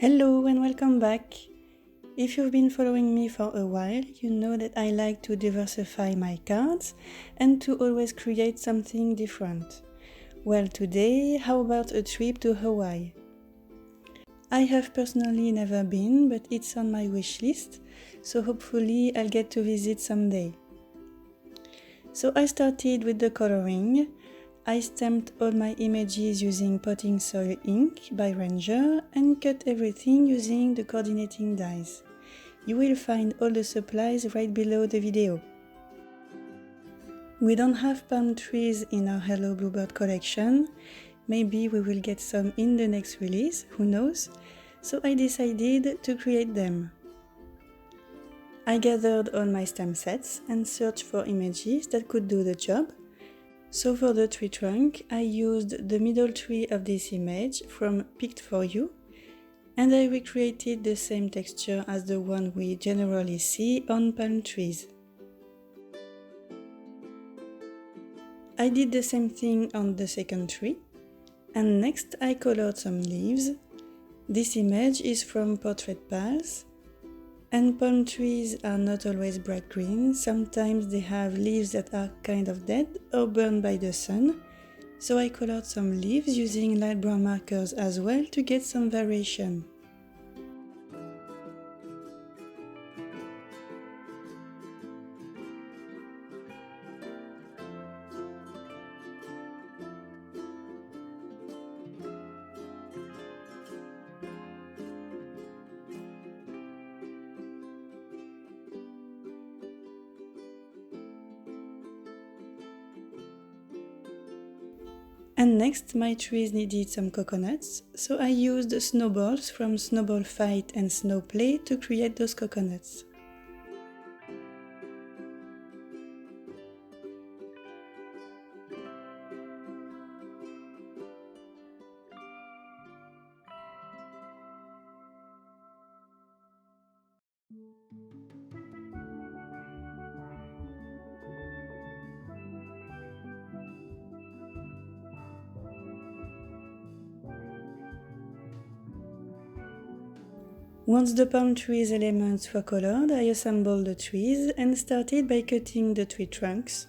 Hello and welcome back! If you've been following me for a while, you know that I like to diversify my cards and to always create something different. Well, today, how about a trip to Hawaii? I have personally never been, but it's on my wish list, so hopefully I'll get to visit someday. So I started with the coloring. I stamped all my images using potting soil ink by Ranger and cut everything using the coordinating dies. You will find all the supplies right below the video. We don't have palm trees in our Hello Bluebird collection. Maybe we will get some in the next release, who knows? So I decided to create them. I gathered all my stamp sets and searched for images that could do the job. So for the tree trunk, I used the middle tree of this image from Picked For You, and I recreated the same texture as the one we generally see on palm trees. I did the same thing on the second tree, and next I colored some leaves. This image is from Portrait Pals, and palm trees are not always bright green. Sometimes they have leaves that are kind of dead or burned by the sun, so I colored some leaves using light brown markers as well to get some variation. And next, my trees needed some coconuts, so I used snowballs from Snowball Fight and Snow Play to create those coconuts. Once the palm trees elements were colored, I assembled the trees and started by cutting the tree trunks.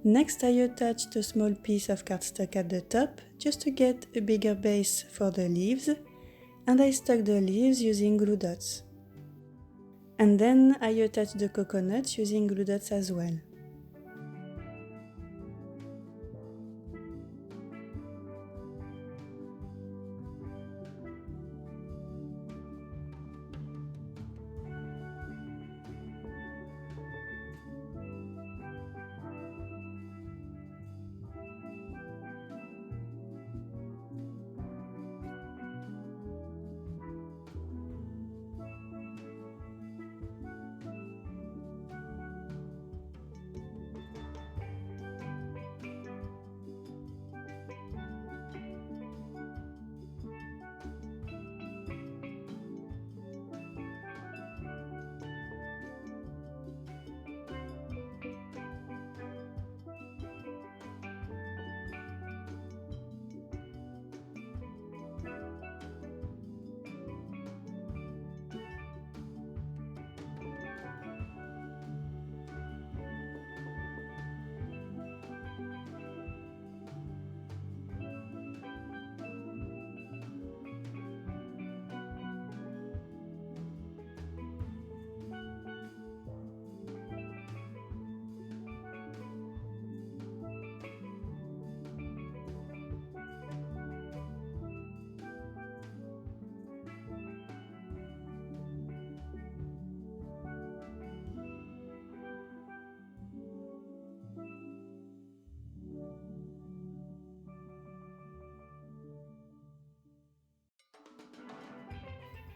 Next, I attached a small piece of cardstock at the top just to get a bigger base for the leaves, and I stuck the leaves using glue dots. And then I attached the coconuts using glue dots as well.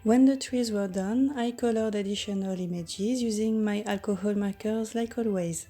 When the trees were done, I colored additional images using my alcohol markers like always.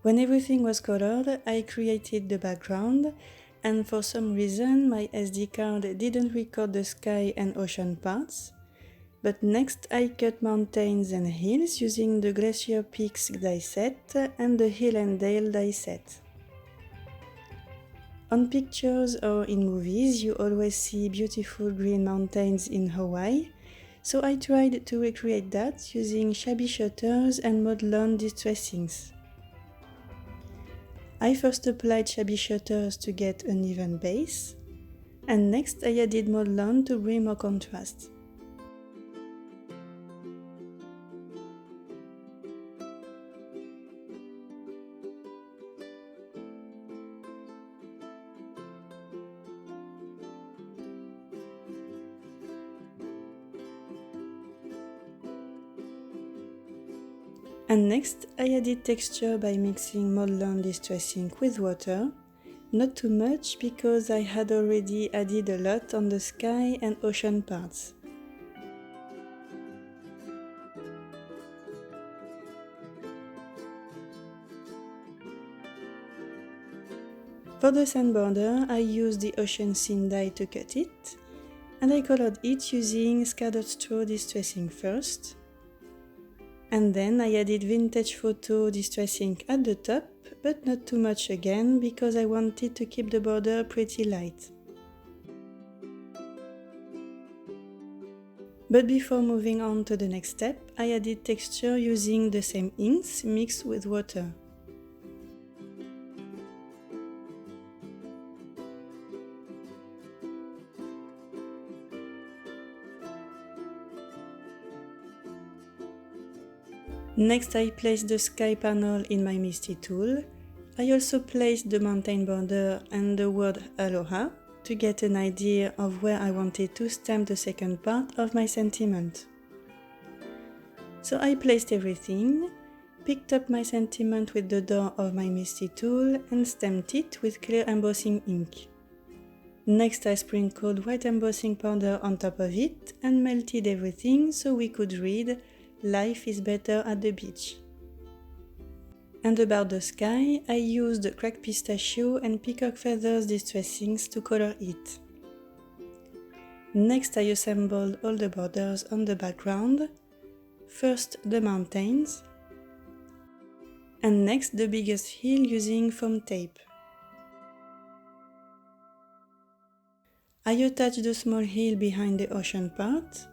When everything was colored, I created the background, and for some reason my SD card didn't record the sky and ocean parts. But next I cut mountains and hills using the Glacier Peaks dieset and the Hill and Dale dieset. On pictures or in movies, you always see beautiful green mountains in Hawaii, so I tried to recreate that using shabby shutters and mowed lawn distressings. I first applied shabby shutters to get an even base, and next I added mowed lawn to bring more contrast. And next, I added texture by mixing mowed lawn distressing with water, not too much because I had already added a lot on the sky and ocean parts. For the sand border, I used the ocean scene die to cut it, and I colored it using scattered straw distressing first. And then I added vintage photo distressing at the top, but not too much again because I wanted to keep the border pretty light. But before moving on to the next step, I added texture using the same inks mixed with water. Next I placed the sky panel in my Misty tool. I also placed the mountain border and the word Aloha to get an idea of where I wanted to stamp the second part of my sentiment. So I placed everything, picked up my sentiment with the door of my Misty tool and stamped it with clear embossing ink. Next I sprinkled white embossing powder on top of it and melted everything so we could read "Life is better at the beach." And about the sky, I used cracked pistachio and peacock feathers distressings to color it. Next I assembled all the borders on the background, first the mountains, and next the biggest hill using foam tape. I attached the small hill behind the ocean part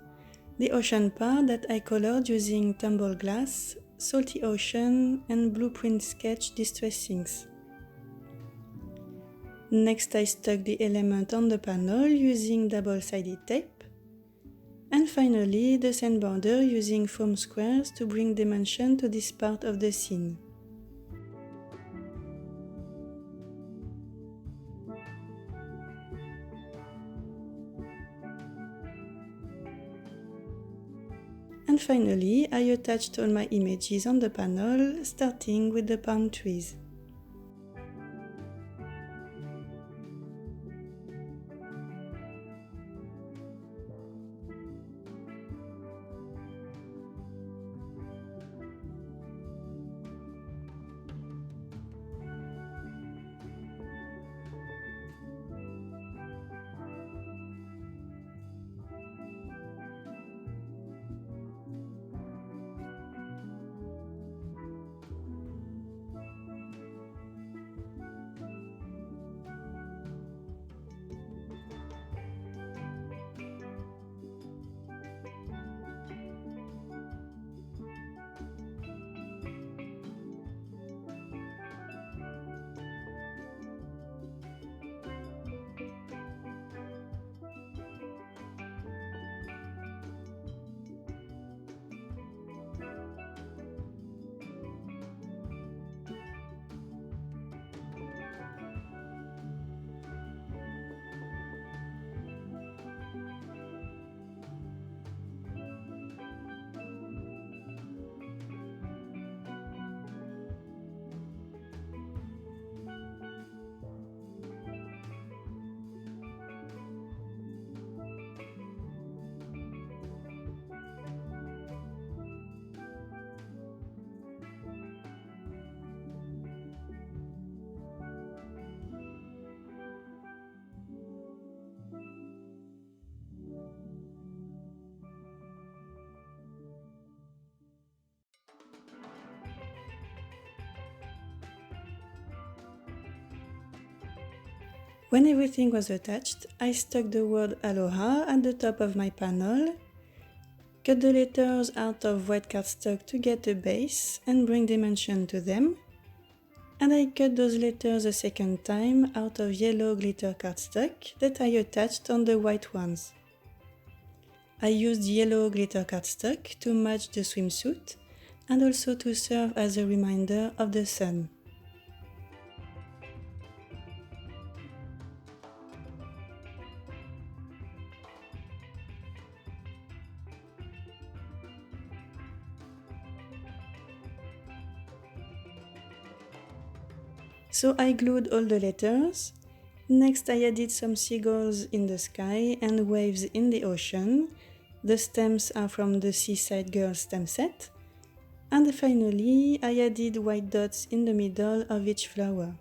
that I colored using tumbled glass, salty ocean and blueprint sketch distressings. Next I stuck the element on the panel using double-sided tape. And finally the sand border using foam squares to bring dimension to this part of the scene. And finally, I attached all my images on the panel, starting with the palm trees. When everything was attached, I stuck the word Aloha at the top of my panel, cut the letters out of white cardstock to get a base and bring dimension to them, and I cut those letters a second time out of yellow glitter cardstock that I attached on the white ones. I used yellow glitter cardstock to match the swimsuit and also to serve as a reminder of the sun. So I glued all the letters. Next I added some seagulls in the sky and waves in the ocean. The stems are from the Seaside Girls stem set. And finally I added white dots in the middle of each flower.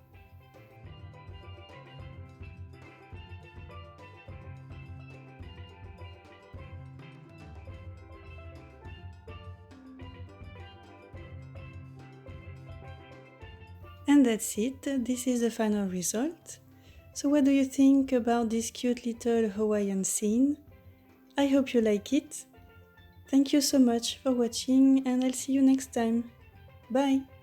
And that's it, this is the final result. So what do you think about this cute little Hawaiian scene? I hope you like it. Thank you so much for watching and I'll see you next time. Bye!